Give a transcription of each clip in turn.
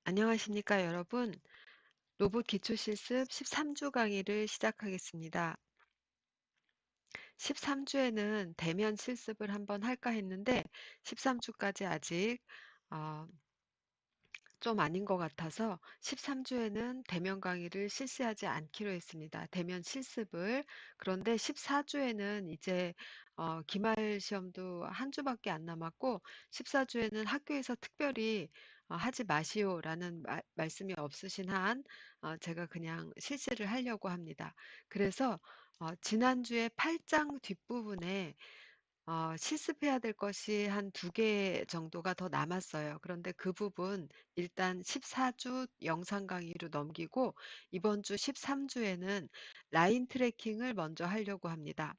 안녕하십니까, 여러분. 로봇 기초 실습 13주 강의를 시작하겠습니다. 13주에는 대면 실습을 한번 할까 했는데 13주까지 아직 어, 좀 아닌 것 같아서 13주에는 대면 강의를 실시하지 않기로 했습니다. 대면 실습을. 그런데 14주에는 이제 기말 시험도 한 주밖에 안 남았고 14주에는 학교에서 특별히 하지 마시오라는 말씀이 없으신 한 제가 그냥 실시를 하려고 합니다. 그래서 지난주에 8장 뒷부분에 실습해야 될 것이 한 두 개 정도가 더 남았어요. 그런데 그 부분 일단 14주 영상 강의로 넘기고 이번 주 13주에는 라인 트래킹을 먼저 하려고 합니다.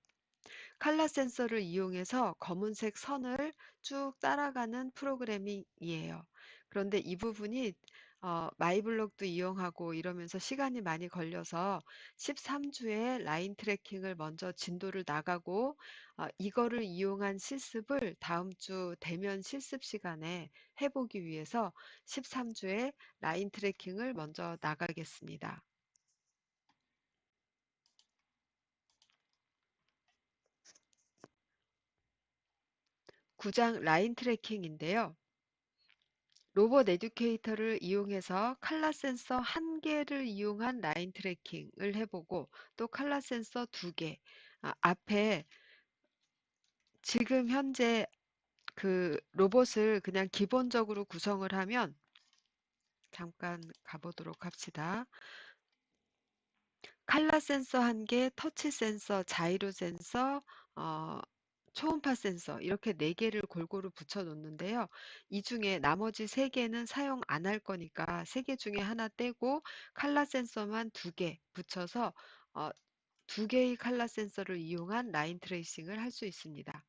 칼라 센서를 이용해서 검은색 선을 쭉 따라가는 프로그래밍이에요. 그런데 이 부분이 마이블록도 이용하고 이러면서 시간이 많이 걸려서 13주에 라인 트래킹을 먼저 진도를 나가고 이거를 이용한 실습을 다음 주 대면 실습 시간에 해보기 위해서 13주에 라인 트래킹을 먼저 나가겠습니다. 9장 라인 트래킹인데요. 로봇 에듀케이터를 이용해서 칼라 센서 한 개를 이용한 라인 트래킹을 해보고 또 칼라 센서 두 개, 앞에 지금 현재 그 로봇을 그냥 기본적으로 구성을 하면 잠깐 가보도록 합시다. 칼라 센서 한 개, 터치 센서, 자이로 센서, 어, 초음파 센서 이렇게 네 개를 골고루 붙여 놓는데요. 이 중에 나머지 세 개는 사용 안 할 거니까 세 개 중에 하나 떼고 칼라 센서만 두 개 붙여서 어, 두 개의 칼라 센서를 이용한 라인 트레이싱을 할 수 있습니다.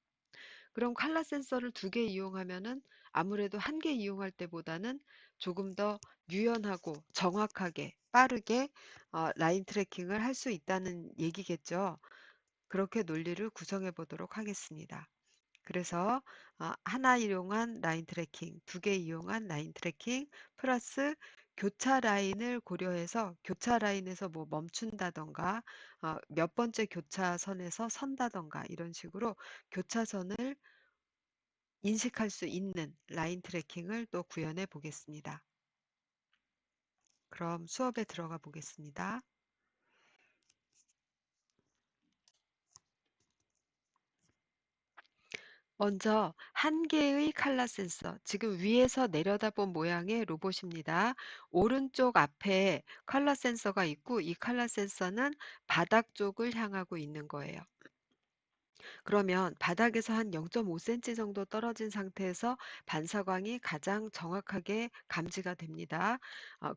그럼 칼라 센서를 두 개 이용하면은 아무래도 한 개 이용할 때보다는 조금 더 유연하고 정확하게 빠르게 라인 트래킹을 할 수 있다는 얘기겠죠. 그렇게 논리를 구성해 보도록 하겠습니다. 그래서 하나 이용한 라인 트래킹, 두 개 이용한 라인 트래킹, 플러스 교차 라인을 고려해서 교차 라인에서 뭐 멈춘다던가 몇 번째 교차선에서 선다던가 이런 식으로 교차선을 인식할 수 있는 라인 트래킹을 또 구현해 보겠습니다. 그럼 수업에 들어가 보겠습니다. 먼저 한 개의 칼라 센서, 지금 위에서 내려다본 모양의 로봇입니다. 오른쪽 앞에 칼라 센서가 있고 이 칼라 센서는 바닥 쪽을 향하고 있는 거예요. 그러면 바닥에서 한 0.5cm 정도 떨어진 상태에서 반사광이 가장 정확하게 감지가 됩니다.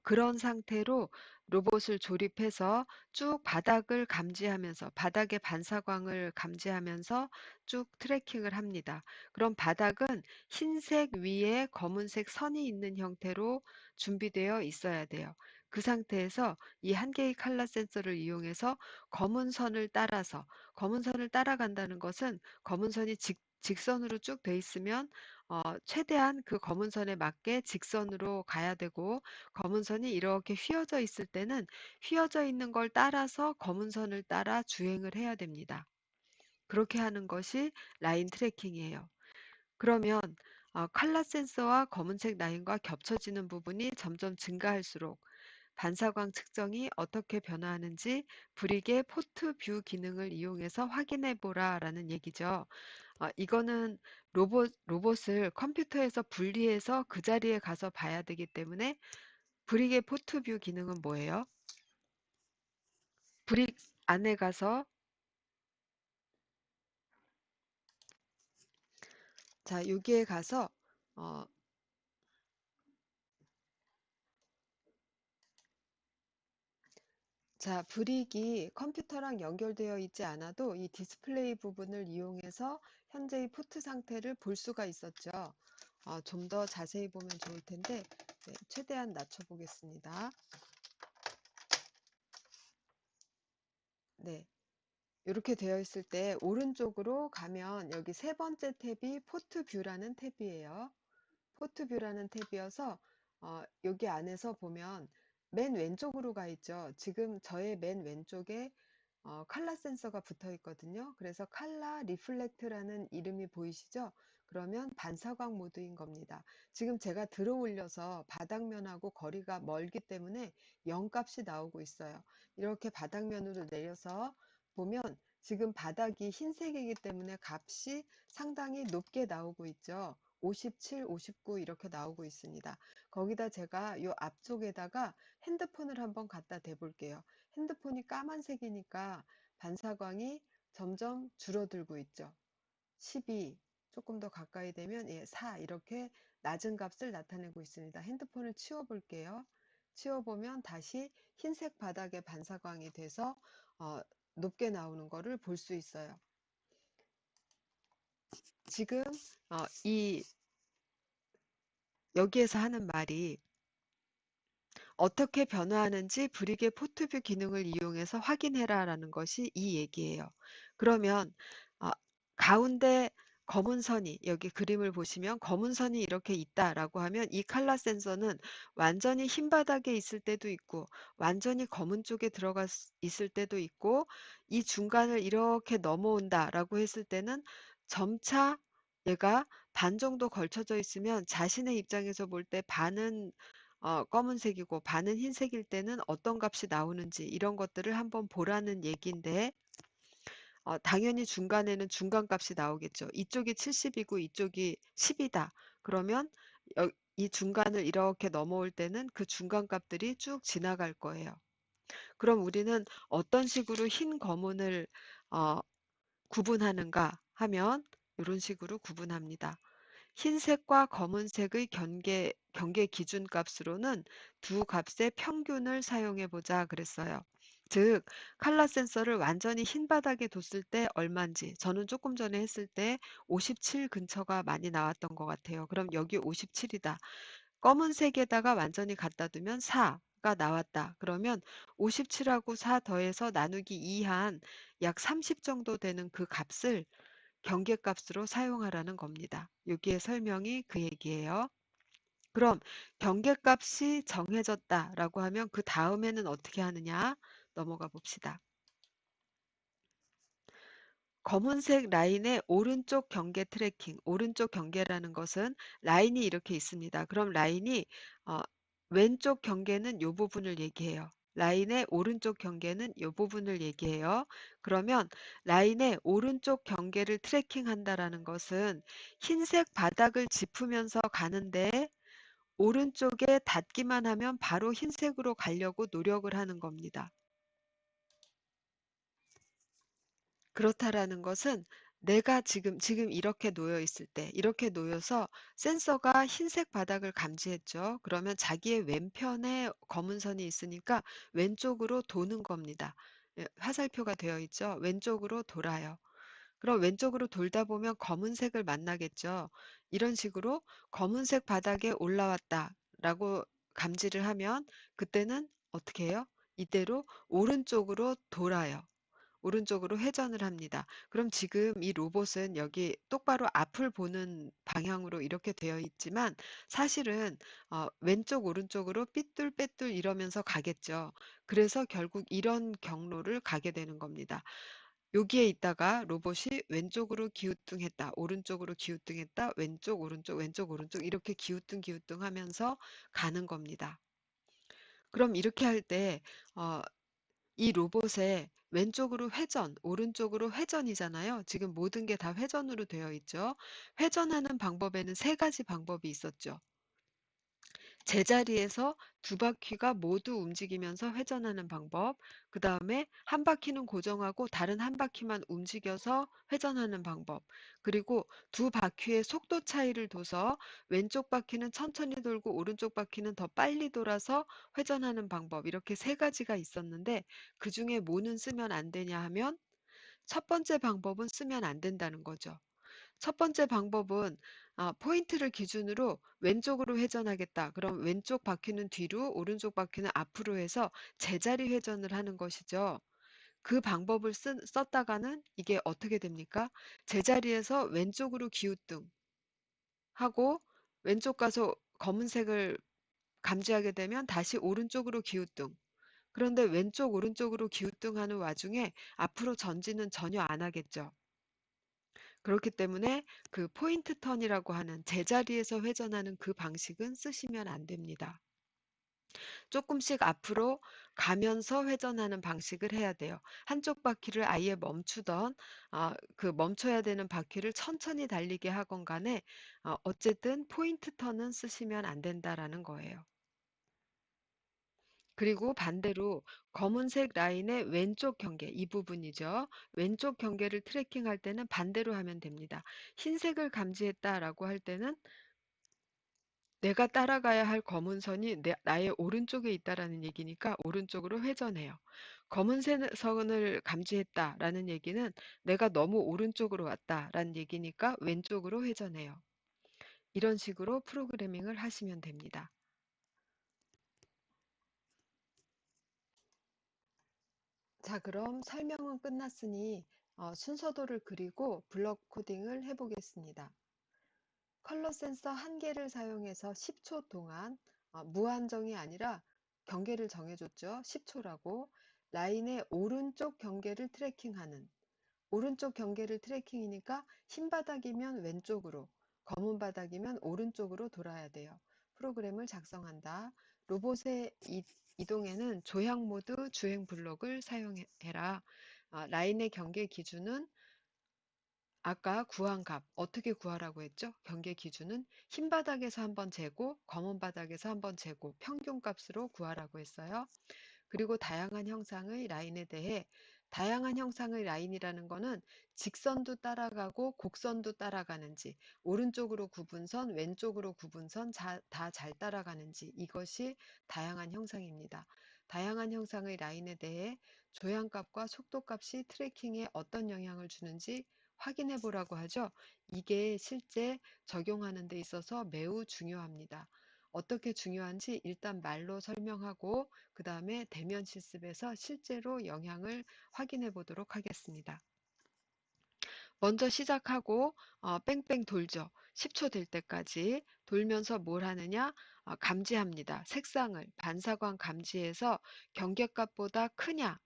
그런 상태로 로봇을 조립해서 쭉 바닥을 감지하면서 바닥의 반사광을 감지하면서 쭉 트래킹을 합니다. 그럼 바닥은 흰색 위에 검은색 선이 있는 형태로 준비되어 있어야 돼요. 그 상태에서 이 한 개의 칼라 센서를 이용해서 검은 선을 따라서 검은 선을 따라간다는 것은 검은 선이 직선으로 쭉 돼 있으면 최대한 그 검은 선에 맞게 직선으로 가야 되고 검은 선이 이렇게 휘어져 있을 때는 휘어져 있는 걸 따라서 검은 선을 따라 주행을 해야 됩니다. 그렇게 하는 것이 라인 트래킹이에요. 그러면 칼라 센서와 검은색 라인과 겹쳐지는 부분이 점점 증가할수록 반사광 측정이 어떻게 변화하는지 브릭의 포트 뷰 기능을 이용해서 확인해 보라 라는 얘기죠. 이거는 로봇을 컴퓨터에서 분리해서 그 자리에 가서 봐야 되기 때문에 브릭의 포트 뷰 기능은 뭐예요? 브릭 안에 가서 자, 여기에 가서 어, 자, 브릭이 컴퓨터랑 연결되어 있지 않아도 이 디스플레이 부분을 이용해서 현재의 포트 상태를 볼 수가 있었죠. 좀 더 자세히 보면 좋을 텐데 네, 최대한 낮춰 보겠습니다. 네, 이렇게 되어 있을 때 오른쪽으로 가면 여기 세 번째 탭이 포트 뷰라는 탭이에요. 포트 뷰라는 탭이어서 여기 안에서 보면 맨 왼쪽으로 가 있죠. 지금 저의 맨 왼쪽에 칼라 센서가 붙어 있거든요. 그래서 칼라 리플렉트라는 이름이 보이시죠? 그러면 반사광 모드인 겁니다. 지금 제가 들어 올려서 바닥면하고 거리가 멀기 때문에 0 값이 나오고 있어요. 이렇게 바닥면으로 내려서 보면 지금 바닥이 흰색이기 때문에 값이 상당히 높게 나오고 있죠. 57, 59 이렇게 나오고 있습니다. 거기다 제가 이 앞쪽에다가 핸드폰을 한번 갖다 대 볼게요. 핸드폰이 까만색이니까 반사광이 점점 줄어들고 있죠. 12, 조금 더 가까이 되면 4 이렇게 낮은 값을 나타내고 있습니다. 핸드폰을 치워 볼게요. 치워 보면 다시 흰색 바닥에 반사광이 돼서 어, 높게 나오는 거를 볼 수 있어요. 지금 이 여기에서 하는 말이 어떻게 변화하는지 브릭의 포트뷰 기능을 이용해서 확인해라 라는 것이 이 얘기예요. 그러면 어, 가운데 검은 선이 여기 그림을 보시면 검은 선이 이렇게 있다라고 하면 이 칼라 센서는 완전히 흰 바닥에 있을 때도 있고 완전히 검은 쪽에 들어가 있을 때도 있고 이 중간을 이렇게 넘어온다라고 했을 때는 점차 얘가 반 정도 걸쳐져 있으면 자신의 입장에서 볼 때 반은 검은색이고 반은 흰색일 때는 어떤 값이 나오는지 이런 것들을 한번 보라는 얘기인데 당연히 중간에는 중간값이 나오겠죠. 이쪽이 70이고 이쪽이 10이다. 그러면 이 중간을 이렇게 넘어올 때는 그 중간값들이 쭉 지나갈 거예요. 그럼 우리는 어떤 식으로 흰 검은을 어, 구분하는가 하면 이런 식으로 구분합니다. 흰색과 검은색의 경계 기준 값으로는 두 값의 평균을 사용해 보자 그랬어요. 즉, 칼라 센서를 완전히 흰 바닥에 뒀을 때 얼마인지, 저는 조금 전에 했을 때 57 근처가 많이 나왔던 것 같아요. 그럼 여기 57이다. 검은색에다가 완전히 갖다 두면 4가 나왔다. 그러면 57하고 4 더해서 나누기 2한 약 30 정도 되는 그 값을 경계값으로 사용하라는 겁니다. 여기에 설명이 그 얘기예요. 그럼 경계값이 정해졌다라고 하면 그 다음에는 어떻게 하느냐? 넘어가 봅시다. 검은색 라인의 오른쪽 경계 트래킹, 오른쪽 경계라는 것은 라인이 이렇게 있습니다. 그럼 라인이 어, 왼쪽 경계는 이 부분을 얘기해요. 라인의 오른쪽 경계는 이 부분을 얘기해요. 그러면 라인의 오른쪽 경계를 트래킹 한다라는 것은 흰색 바닥을 짚으면서 가는데 오른쪽에 닿기만 하면 바로 흰색으로 가려고 노력을 하는 겁니다. 그렇다라는 것은 내가 지금 이렇게 놓여 있을 때, 이렇게 놓여서 센서가 흰색 바닥을 감지했죠. 그러면 자기의 왼편에 검은 선이 있으니까 왼쪽으로 도는 겁니다. 화살표가 되어 있죠. 왼쪽으로 돌아요. 그럼 왼쪽으로 돌다 보면 검은색을 만나겠죠. 이런 식으로 검은색 바닥에 올라왔다라고 감지를 하면 그때는 어떻게 해요? 이대로 오른쪽으로 돌아요. 오른쪽으로 회전을 합니다. 그럼 지금 이 로봇은 여기 똑바로 앞을 보는 방향으로 이렇게 되어 있지만 사실은 왼쪽 오른쪽으로 삐뚤빼뚤 이러면서 가겠죠. 그래서 결국 이런 경로를 가게 되는 겁니다. 여기에 있다가 로봇이 왼쪽으로 기우뚱했다, 오른쪽으로 기우뚱했다, 왼쪽 오른쪽 왼쪽 오른쪽 이렇게 기우뚱 하면서 가는 겁니다. 그럼 이렇게 할 때 이 로봇의 왼쪽으로 회전, 오른쪽으로 회전이잖아요. 지금 모든 게 다 회전으로 되어 있죠. 회전하는 방법에는 세 가지 방법이 있었죠. 제자리에서 두 바퀴가 모두 움직이면서 회전하는 방법, 그 다음에 한 바퀴는 고정하고 다른 한 바퀴만 움직여서 회전하는 방법, 그리고 두 바퀴의 속도 차이를 둬서 왼쪽 바퀴는 천천히 돌고 오른쪽 바퀴는 더 빨리 돌아서 회전하는 방법, 이렇게 세 가지가 있었는데 그 중에 뭐는 쓰면 안 되냐 하면 첫 번째 방법은 쓰면 안 된다는 거죠. 첫 번째 방법은 포인트를 기준으로 왼쪽으로 회전하겠다. 그럼 왼쪽 바퀴는 뒤로, 오른쪽 바퀴는 앞으로 해서 제자리 회전을 하는 것이죠. 그 방법을 썼다가는 이게 어떻게 됩니까? 제자리에서 왼쪽으로 기우뚱 하고 왼쪽 가서 검은색을 감지하게 되면 다시 오른쪽으로 기우뚱. 그런데 왼쪽 오른쪽으로 기우뚱하는 와중에 앞으로 전진은 전혀 안 하겠죠. 그렇기 때문에 그 포인트 턴이라고 하는 제자리에서 회전하는 그 방식은 쓰시면 안 됩니다. 조금씩 앞으로 가면서 회전하는 방식을 해야 돼요. 한쪽 바퀴를 아예 멈추던 그 멈춰야 되는 바퀴를 천천히 달리게 하건 간에 어쨌든 포인트 턴은 쓰시면 안 된다라는 거예요. 그리고 반대로 검은색 라인의 왼쪽 경계, 이 부분이죠. 왼쪽 경계를 트래킹할 때는 반대로 하면 됩니다. 흰색을 감지했다라고 할 때는 내가 따라가야 할 검은 선이 나의 오른쪽에 있다라는 얘기니까 오른쪽으로 회전해요. 검은색 선을 감지했다라는 얘기는 내가 너무 오른쪽으로 왔다라는 얘기니까 왼쪽으로 회전해요. 이런 식으로 프로그래밍을 하시면 됩니다. 자, 그럼 설명은 끝났으니 순서도를 그리고 블럭 코딩을 해보겠습니다. 컬러 센서 한 개를 사용해서 10초 동안 무한정이 아니라 경계를 정해줬죠. 10초라고. 라인의 오른쪽 경계를 트래킹하는 오른쪽 경계를 트래킹이니까 흰 바닥이면 왼쪽으로, 검은 바닥이면 오른쪽으로 돌아야 돼요. 프로그램을 작성한다. 로봇의 이동에는 조향 모드 주행 블록을 사용해라. 라인의 경계 기준은 아까 구한 값 어떻게 구하라고 했죠? 경계 기준은 흰 바닥에서 한번 재고 검은 바닥에서 한번 재고 평균값으로 구하라고 했어요. 그리고 다양한 형상의 라인에 대해 다양한 형상의 라인이라는 거는 직선도 따라가고 곡선도 따라가는지 오른쪽으로 구분선 왼쪽으로 구분선 다 잘 따라가는지 이것이 다양한 형상입니다. 다양한 형상의 라인에 대해 조향값과 속도값이 트래킹에 어떤 영향을 주는지 확인해 보라고 하죠. 이게 실제 적용하는 데 있어서 매우 중요합니다. 어떻게 중요한지 일단 말로 설명하고 그 다음에 대면 실습에서 실제로 영향을 확인해 보도록 하겠습니다. 먼저 시작하고 뺑뺑 돌죠. 10초 될 때까지 돌면서 뭘 하느냐? 감지합니다. 색상을 반사광 감지해서 경계값보다 크냐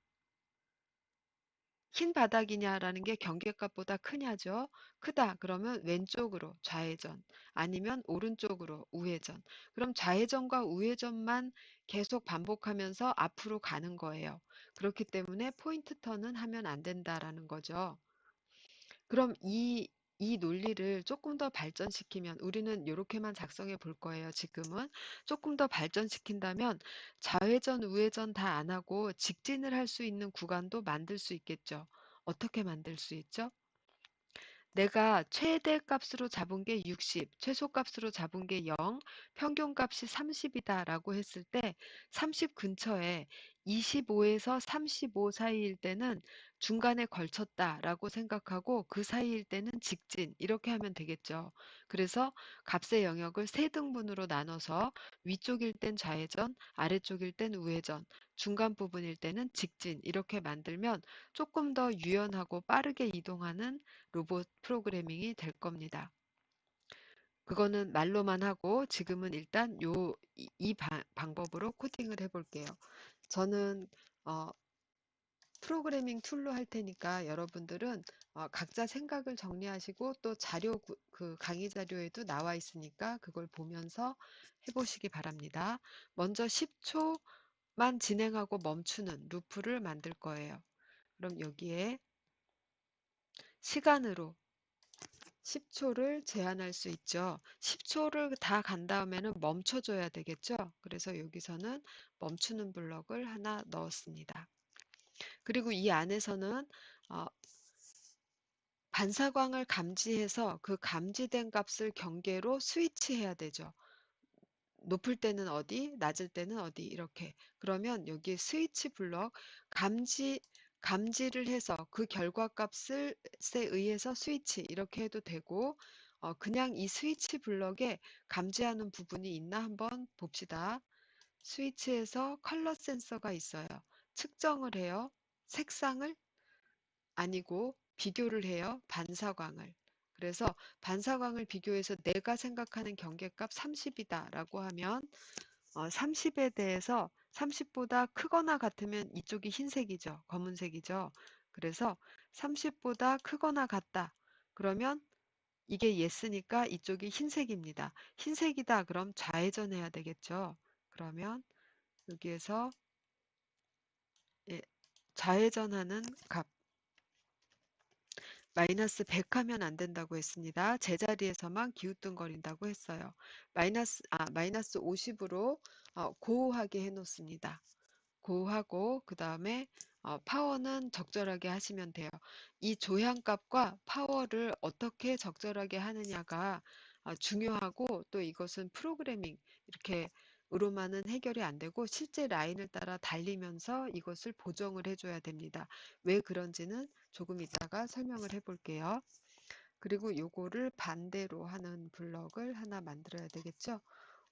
흰 바닥이냐라는 게 경계값보다 크냐죠. 크다 그러면 왼쪽으로 좌회전 아니면 오른쪽으로 우회전. 그럼 좌회전과 우회전만 계속 반복하면서 앞으로 가는 거예요. 그렇기 때문에 포인트 턴은 하면 안 된다라는 거죠. 그럼 이 논리를 조금 더 발전시키면 우리는 이렇게만 작성해 볼 거예요. 지금은 조금 더 발전시킨다면 좌회전, 우회전 다 안 하고 직진을 할 수 있는 구간도 만들 수 있겠죠. 어떻게 만들 수 있죠? 내가 최대 값으로 잡은 게 60, 최소 값으로 잡은 게 0, 평균 값이 30이다 라고 했을 때 30 근처에 25에서 35 사이일 때는 중간에 걸쳤다 라고 생각하고 그 사이일 때는 직진 이렇게 하면 되겠죠. 그래서 값의 영역을 세 등분으로 나눠서 위쪽일 땐 좌회전, 아래쪽일 땐 우회전, 중간 부분일 때는 직진 이렇게 만들면 조금 더 유연하고 빠르게 이동하는 로봇 프로그래밍이 될 겁니다. 그거는 말로만 하고 지금은 일단 이 방법으로 코딩을 해볼게요. 저는 프로그래밍 툴로 할 테니까 여러분들은 각자 생각을 정리하시고 또 자료 그 강의 자료에도 나와 있으니까 그걸 보면서 해보시기 바랍니다. 먼저 10초만 진행하고 멈추는 루프를 만들 거예요. 그럼 여기에 시간으로 10초를 제한할 수 있죠. 10초를 다 간 다음에는 멈춰줘야 되겠죠. 그래서 여기서는 멈추는 블럭을 하나 넣었습니다. 그리고 이 안에서는 어, 반사광을 감지해서 그 감지된 값을 경계로 스위치해야 되죠. 높을 때는 어디, 낮을 때는 어디 이렇게. 그러면 여기 스위치 블럭 감지를 해서 그 결과값에 의해서 스위치 이렇게 해도 되고 그냥 이 스위치 블럭에 감지하는 부분이 있나 한번 봅시다. 스위치에서 컬러 센서가 있어요. 측정을 해요. 색상을 아니고 비교를 해요. 반사광을. 그래서 반사광을 비교해서 내가 생각하는 경계값 30이다 라고 하면 30에 대해서 30보다 크거나 같으면 이쪽이 흰색이죠. 검은색이죠. 그래서 30보다 크거나 같다. 그러면 이게 yes니까 이쪽이 흰색입니다. 흰색이다. 그럼 좌회전해야 되겠죠. 그러면 여기에서 예, 좌회전하는 값 마이너스 100 하면 안 된다고 했습니다. 제자리에서만 기웃뚱거린다고 했어요. 마이너스 50으로 고하게 해놓습니다. 고하고 그 다음에 파워는 적절하게 하시면 돼요. 이 조향값과 파워를 어떻게 적절하게 하느냐가 중요하고 또 이것은 프로그래밍 이렇게 으로만은 해결이 안 되고 실제 라인을 따라 달리면서 이것을 보정을 해줘야 됩니다. 왜 그런지는 조금 이따가 설명을 해볼게요. 그리고 요거를 반대로 하는 블럭을 하나 만들어야 되겠죠.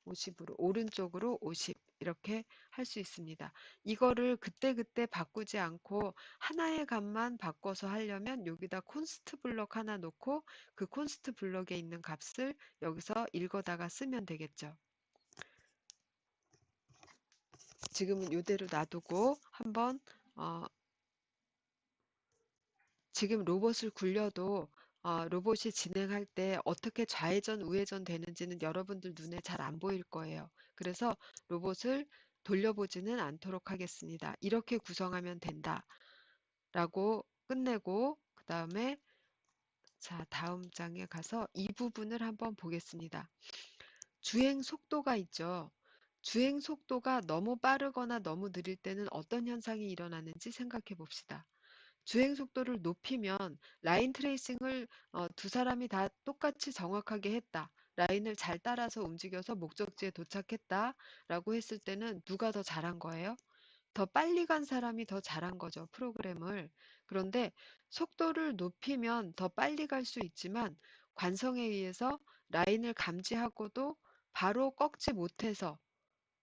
50으로 오른쪽으로 50 이렇게 할 수 있습니다. 이거를 그때그때 바꾸지 않고 하나의 값만 바꿔서 하려면 여기다 콘스트 블럭 하나 놓고 그 콘스트 블럭에 있는 값을 여기서 읽어다가 쓰면 되겠죠. 지금은 이대로 놔두고 한번 지금 로봇을 굴려도 로봇이 진행할 때 어떻게 좌회전, 우회전 되는지는 여러분들 눈에 잘 안 보일 거예요. 그래서 로봇을 돌려보지는 않도록 하겠습니다. 이렇게 구성하면 된다. 라고 끝내고 그 다음에 자 다음 장에 가서 이 부분을 한번 보겠습니다. 주행 속도가 있죠. 주행 속도가 너무 빠르거나 너무 느릴 때는 어떤 현상이 일어나는지 생각해 봅시다. 주행 속도를 높이면 라인 트레이싱을 두 사람이 다 똑같이 정확하게 했다. 라인을 잘 따라서 움직여서 목적지에 도착했다. 라고 했을 때는 누가 더 잘한 거예요? 더 빨리 간 사람이 더 잘한 거죠. 프로그램을. 그런데 속도를 높이면 더 빨리 갈 수 있지만 관성에 의해서 라인을 감지하고도 바로 꺾지 못해서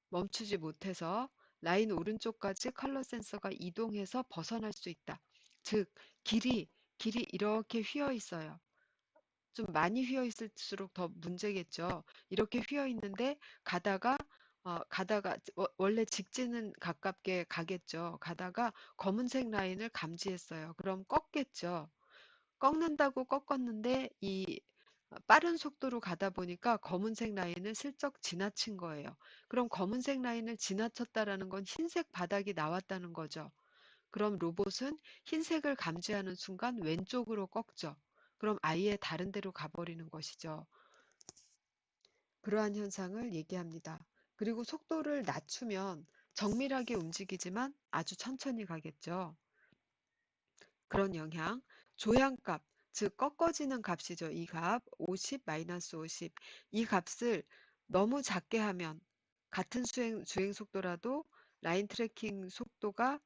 멈추지 못해서 라인 오른쪽까지 컬러 센서가 이동해서 벗어날 수 있다. 즉 길이 이렇게 휘어 있어요. 좀 많이 휘어 있을수록 더 문제겠죠. 이렇게 휘어 있는데 가다가 원래 직진은 가깝게 가겠죠. 가다가 검은색 라인을 감지했어요. 그럼 꺾겠죠. 꺾는다고 꺾었는데 이 빠른 속도로 가다 보니까 검은색 라인을 슬쩍 지나친 거예요. 그럼 검은색 라인을 지나쳤다라는 건 흰색 바닥이 나왔다는 거죠. 그럼 로봇은 흰색을 감지하는 순간 왼쪽으로 꺾죠. 그럼 아예 다른 데로 가버리는 것이죠. 그러한 현상을 얘기합니다. 그리고 속도를 낮추면 정밀하게 움직이지만 아주 천천히 가겠죠. 그런 영향, 조향값, 즉 꺾어지는 값이죠. 이 값, 50 마이너스 50. 이 값을 너무 작게 하면 같은 주행 속도라도 라인 트래킹 속도가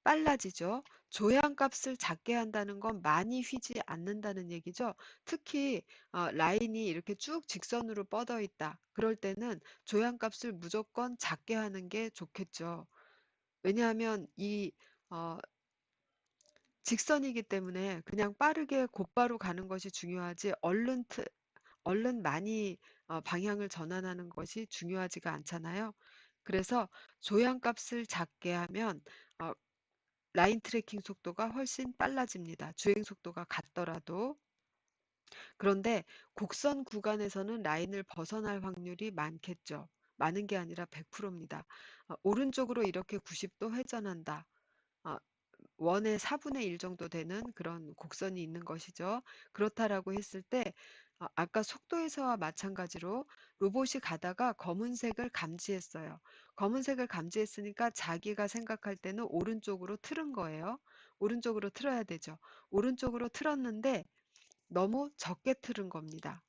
빨라지죠. 조향값을 작게 한다는 건 많이 휘지 않는다는 얘기죠. 특히 라인이 이렇게 쭉 직선으로 뻗어 있다. 그럴 때는 조향값을 무조건 작게 하는 게 좋겠죠. 왜냐하면 이 어, 직선이기 때문에 그냥 빠르게 곧바로 가는 것이 중요하지 얼른 많이 방향을 전환하는 것이 중요하지가 않잖아요. 그래서 조향값을 작게 하면 어, 라인 트래킹 속도가 훨씬 빨라집니다. 주행 속도가 같더라도. 그런데 곡선 구간에서는 라인을 벗어날 확률이 많겠죠. 많은 게 아니라 100%입니다. 오른쪽으로 이렇게 90도 회전한다. 어, 원의 4분의 1 정도 되는 그런 곡선이 있는 것이죠. 그렇다라고 했을 때 아까 속도에서와 마찬가지로 로봇이 가다가 검은색을 감지했어요. 검은색을 감지했으니까 자기가 생각할 때는 오른쪽으로 틀은 거예요. 오른쪽으로 틀어야 되죠. 오른쪽으로 틀었는데 너무 적게 틀은 겁니다.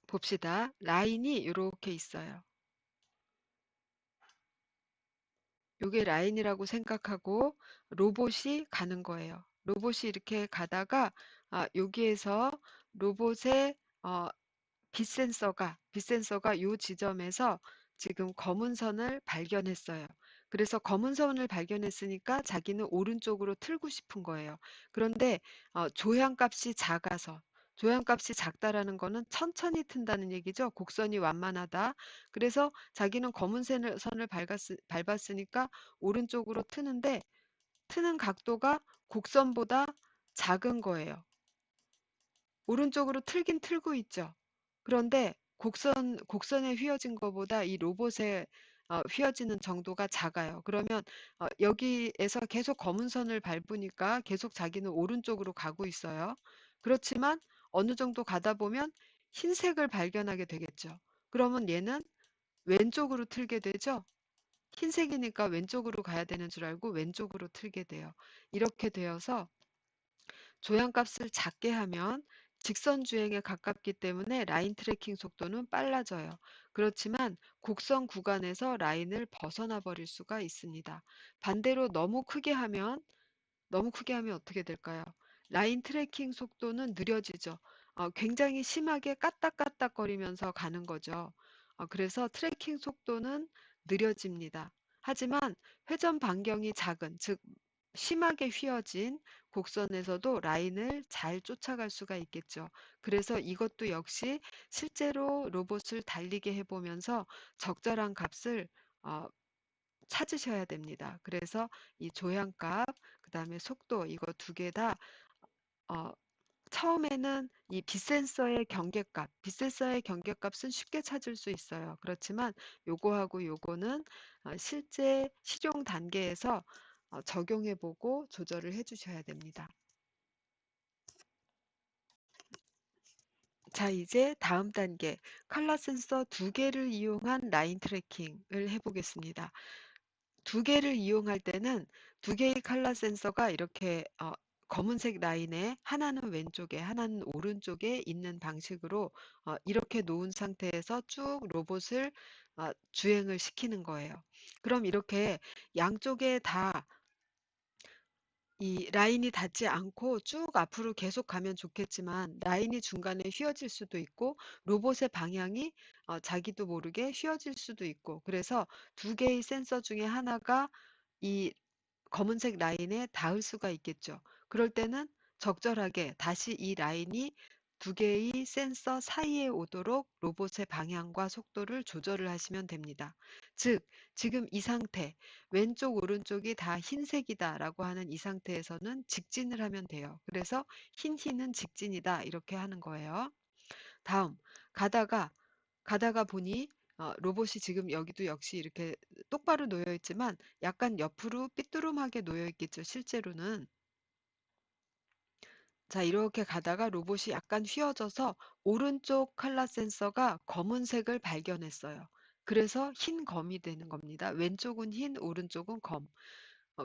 봅시다. 라인이 이렇게 있어요. 요게 라인이라고 생각하고 로봇이 가는 거예요. 로봇이 이렇게 가다가 여기에서 로봇의 빛센서가 요 지점에서 지금 검은 선을 발견했어요. 그래서 검은 선을 발견했으니까 자기는 오른쪽으로 틀고 싶은 거예요. 그런데 조향값이 작아서 조향값이 작다라는 거는 천천히 튼다는 얘기죠. 곡선이 완만하다. 그래서 자기는 검은 선을 밟았으니까 오른쪽으로 트는데 트는 각도가 곡선보다 작은 거예요. 오른쪽으로 틀긴 틀고 있죠. 그런데 곡선에 휘어진 것보다 이 로봇에 휘어지는 정도가 작아요. 그러면 여기에서 계속 검은 선을 밟으니까 계속 자기는 오른쪽으로 가고 있어요. 그렇지만 어느 정도 가다 보면 흰색을 발견하게 되겠죠. 그러면 얘는 왼쪽으로 틀게 되죠. 흰색이니까 왼쪽으로 가야 되는 줄 알고 왼쪽으로 틀게 돼요. 이렇게 되어서 조향값을 작게 하면 직선 주행에 가깝기 때문에 라인 트래킹 속도는 빨라져요. 그렇지만 곡선 구간에서 라인을 벗어나 버릴 수가 있습니다. 반대로 너무 크게 하면 어떻게 될까요? 라인 트래킹 속도는 느려지죠. 굉장히 심하게 까딱까딱거리면서 가는 거죠. 그래서 트래킹 속도는 느려집니다. 하지만 회전 반경이 작은, 즉 심하게 휘어진 곡선에서도 라인을 잘 쫓아갈 수가 있겠죠. 그래서 이것도 역시 실제로 로봇을 달리게 해보면서 적절한 값을 어, 찾으셔야 됩니다. 그래서 이 조향값, 그 다음에 속도 이거 두 개 다 처음에는 이 빗센서의 경계값은 쉽게 찾을 수 있어요. 그렇지만 요거하고 요거는 실제 실용 단계에서 적용해보고 조절을 해주셔야 됩니다. 자, 이제 다음 단계, 컬러 센서 두 개를 이용한 라인 트래킹을 해보겠습니다. 두 개를 이용할 때는 두 개의 컬러 센서가 이렇게 검은색 라인에 하나는 왼쪽에 하나는 오른쪽에 있는 방식으로 이렇게 놓은 상태에서 쭉 로봇을 주행을 시키는 거예요. 그럼 이렇게 양쪽에 다 이 라인이 닿지 않고 쭉 앞으로 계속 가면 좋겠지만 라인이 중간에 휘어질 수도 있고 로봇의 방향이 자기도 모르게 휘어질 수도 있고 그래서 두 개의 센서 중에 하나가 이 검은색 라인에 닿을 수가 있겠죠. 그럴 때는 적절하게 다시 이 라인이 두 개의 센서 사이에 오도록 로봇의 방향과 속도를 조절을 하시면 됩니다. 즉, 지금 이 상태, 왼쪽, 오른쪽이 다 흰색이다라고 하는 이 상태에서는 직진을 하면 돼요. 그래서 흰은 직진이다 이렇게 하는 거예요. 다음, 가다가 보니 로봇이 지금 여기도 역시 이렇게 똑바로 놓여 있지만 약간 옆으로 삐뚤음하게 놓여 있겠죠, 실제로는. 자, 이렇게 가다가 로봇이 약간 휘어져서 오른쪽 칼라 센서가 검은색을 발견했어요. 그래서 흰 검이 되는 겁니다. 왼쪽은 흰, 오른쪽은 검.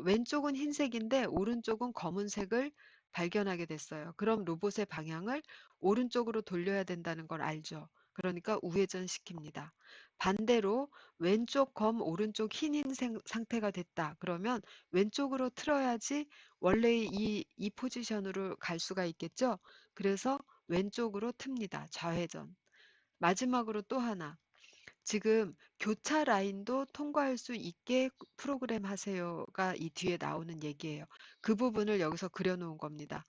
왼쪽은 흰색인데 오른쪽은 검은색을 발견하게 됐어요. 그럼 로봇의 방향을 오른쪽으로 돌려야 된다는 걸 알죠. 그러니까 우회전 시킵니다. 반대로 왼쪽 검, 오른쪽 흰 상태가 됐다. 그러면 왼쪽으로 틀어야지 원래의 이 포지션으로 갈 수가 있겠죠. 그래서 왼쪽으로 틉니다. 좌회전. 마지막으로 또 하나. 지금 교차 라인도 통과할 수 있게 프로그램 하세요가 이 뒤에 나오는 얘기예요. 그 부분을 여기서 그려놓은 겁니다.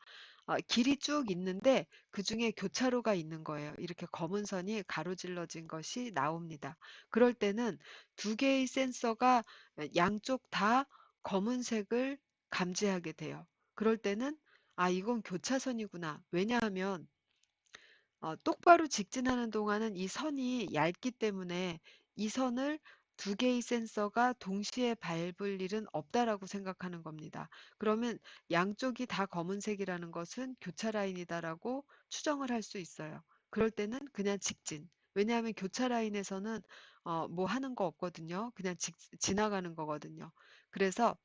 길이 쭉 있는데 그 중에 교차로가 있는 거예요. 이렇게 검은 선이 가로질러진 것이 나옵니다. 그럴 때는 두 개의 센서가 양쪽 다 검은색을 감지하게 돼요. 그럴 때는 이건 교차선이구나. 왜냐하면 똑바로 직진하는 동안은 이 선이 얇기 때문에 이 선을 두 개의 센서가 동시에 밟을 일은 없다라고 생각하는 겁니다. 그러면 양쪽이 다 검은색이라는 것은 교차 라인이다라고 추정을 할 수 있어요. 그럴 때는 그냥 직진. 왜냐하면 교차 라인에서는 뭐 하는 거 없거든요. 그냥 지나가는 거거든요. 그래서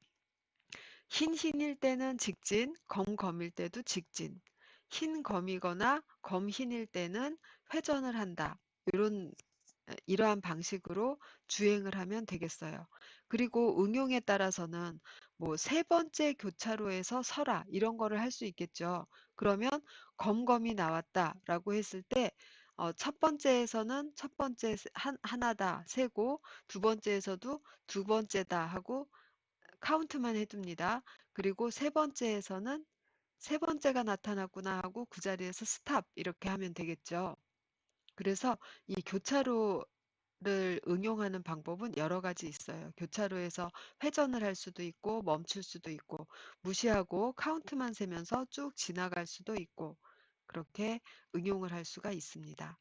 흰일 때는 직진, 검일 때도 직진. 흰 검이거나 검 흰일 때는 회전을 한다. 이러한 방식으로 주행을 하면 되겠어요. 그리고 응용에 따라서는 뭐 세 번째 교차로에서 서라 이런 거를 할 수 있겠죠. 그러면 검이 나왔다라고 했을 때 첫 번째에서는 첫 번째 하나다 세고 두 번째에서도 두 번째다 하고 카운트만 해둡니다. 그리고 세 번째에서는 세 번째가 나타났구나 하고 그 자리에서 스탑 이렇게 하면 되겠죠. 그래서 이 교차로를 응용하는 방법은 여러 가지 있어요. 교차로에서 회전을 할 수도 있고 멈출 수도 있고 무시하고 카운트만 세면서 쭉 지나갈 수도 있고 그렇게 응용을 할 수가 있습니다.